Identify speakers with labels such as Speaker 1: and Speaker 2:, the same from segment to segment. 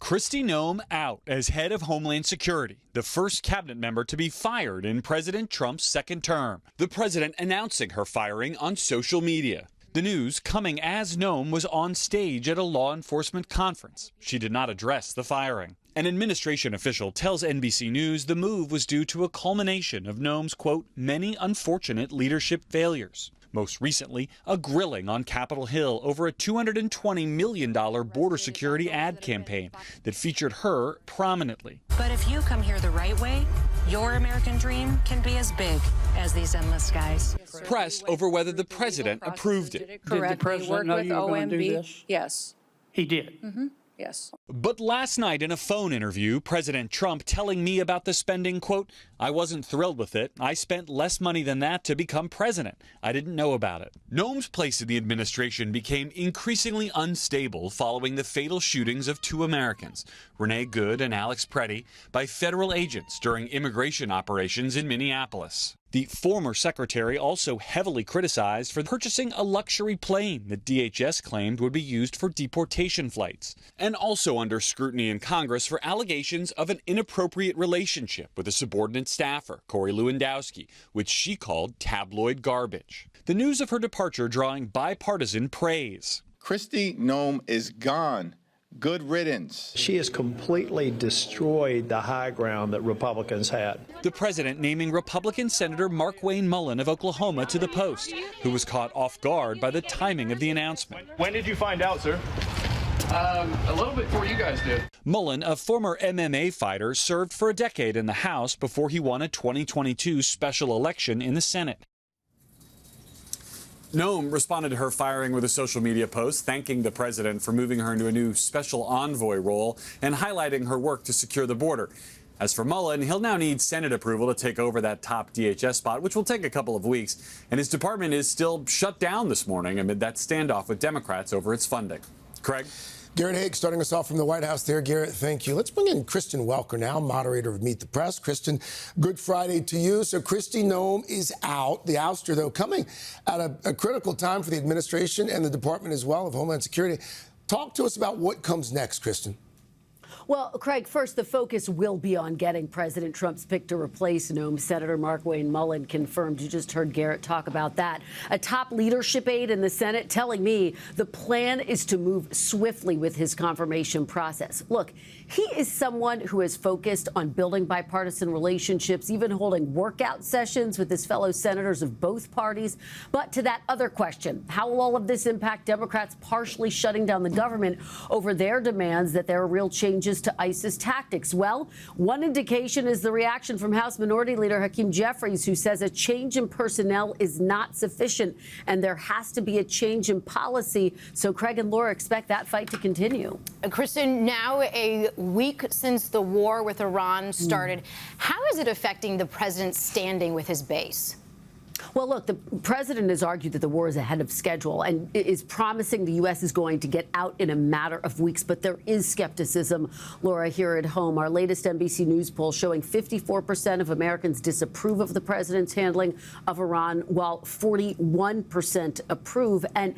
Speaker 1: Kristi Noem out as head of Homeland Security, the first cabinet member to be fired in President Trump's second term. The president announcing her firing on social media. The news coming as Noem was on stage at a law enforcement conference. She did not address the firing. An administration official tells NBC News the move was due to a culmination of Noem's, quote, many unfortunate leadership failures. Most recently, a grilling on Capitol Hill over a $220 million border security ad campaign that featured her prominently.
Speaker 2: But if you come here the right way, your American dream can be as big as these endless skies.
Speaker 1: Pressed over whether the president approved it.
Speaker 3: Did the president know you were going to do this?
Speaker 4: Yes.
Speaker 3: He did?
Speaker 4: Mm-hmm. Yes.
Speaker 1: But last night in a phone interview, President Trump telling me about the spending, quote, I wasn't thrilled with it. I spent less money than that to become president. I didn't know about it. Noem's place in the administration became increasingly unstable following the fatal shootings of two Americans, Renee Good and Alex Preddy, by federal agents during immigration operations in Minneapolis. The former secretary also heavily criticized for purchasing a luxury plane that DHS claimed would be used for deportation flights, and also under scrutiny in Congress for allegations of an inappropriate relationship with a subordinate staffer, Corey Lewandowski, which she called tabloid garbage. The news of her departure drawing bipartisan praise.
Speaker 5: Kristi Noem is gone. Good riddance.
Speaker 6: She has completely destroyed the high ground that Republicans had.
Speaker 1: The president naming Republican Senator Markwayne Mullin of Oklahoma to the post, who was caught off guard by the timing of the announcement.
Speaker 7: When did you find out, sir? A little bit before you guys did.
Speaker 1: Mullin, a former MMA fighter, served for a decade in the House before he won a 2022 special election in the Senate. Noem responded to her firing with a social media post thanking the president for moving her into a new special envoy role and highlighting her work to secure the border. As for Mullin, he'll now need Senate approval to take over that top DHS spot, which will take a couple of weeks. And his department is still shut down this morning amid that standoff with Democrats over its funding. Craig?
Speaker 8: Garrett Haake starting us off from the White House there. Garrett, thank you. Let's bring in Kristen Welker now, moderator of Meet the Press. Kristen, good Friday to you. So Kristi Noem is out. The ouster, though, coming at a critical time for the administration and the Department as well of Homeland Security. Talk to us about what comes next, Kristen.
Speaker 9: Well, Craig, first, the focus will be on getting President Trump's pick to replace Noem. Senator Markwayne Mullin confirmed. You just heard Garrett talk about that. A top leadership aide in the Senate telling me the plan is to move swiftly with his confirmation process. Look, he is someone who is focused on building bipartisan relationships, even holding workout sessions with his fellow senators of both parties. But to that other question, how will all of this impact Democrats partially shutting down the government over their demands that there are real changes to ISIS tactics? Well, one indication is the reaction from House Minority Leader Hakeem Jeffries, who says a change in personnel is not sufficient and there has to be a change in policy. So Craig and Laura expect that fight to continue.
Speaker 10: Kristen, now a week since the war with Iran started, how is it affecting the president's standing with his base?
Speaker 9: Well, look, the president has argued that the war is ahead of schedule and is promising the U.S. is going to get out in a matter of weeks. But there is skepticism, Laura, here at home. Our latest NBC News poll showing 54% of Americans disapprove of the president's handling of Iran, while 41% approve. And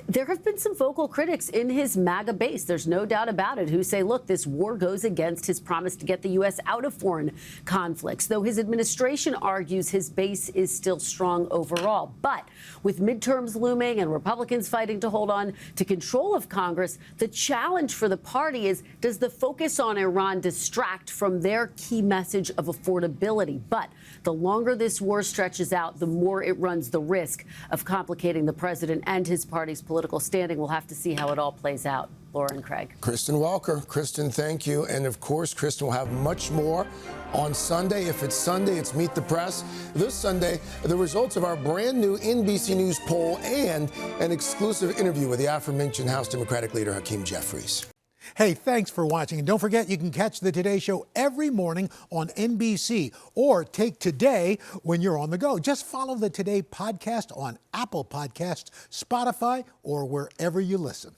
Speaker 9: there have been some vocal critics in his MAGA base, there's no doubt about it, who say, look, this war goes against his promise to get the U.S. out of foreign conflicts, though his administration argues his base is still strong overall. But with midterms looming and Republicans fighting to hold on to control of Congress, the challenge for the party is, does the focus on Iran distract from their key message of affordability? But the longer this war stretches out, the more it runs the risk of complicating the president and his party's political standing. We'll have to see how it all plays out. Laura and Craig.
Speaker 8: Kristen Welker. Kristen, thank you. And of course, Kristen will have much more on Sunday. If it's Sunday, it's Meet the Press. This Sunday, the results of our brand new NBC News poll and an exclusive interview with the aforementioned House Democratic leader Hakeem Jeffries.
Speaker 11: Hey, thanks for watching. And don't forget, you can catch the Today Show every morning on NBC or take Today when you're on the go. Just follow the Today podcast on Apple Podcasts, Spotify, or wherever you listen.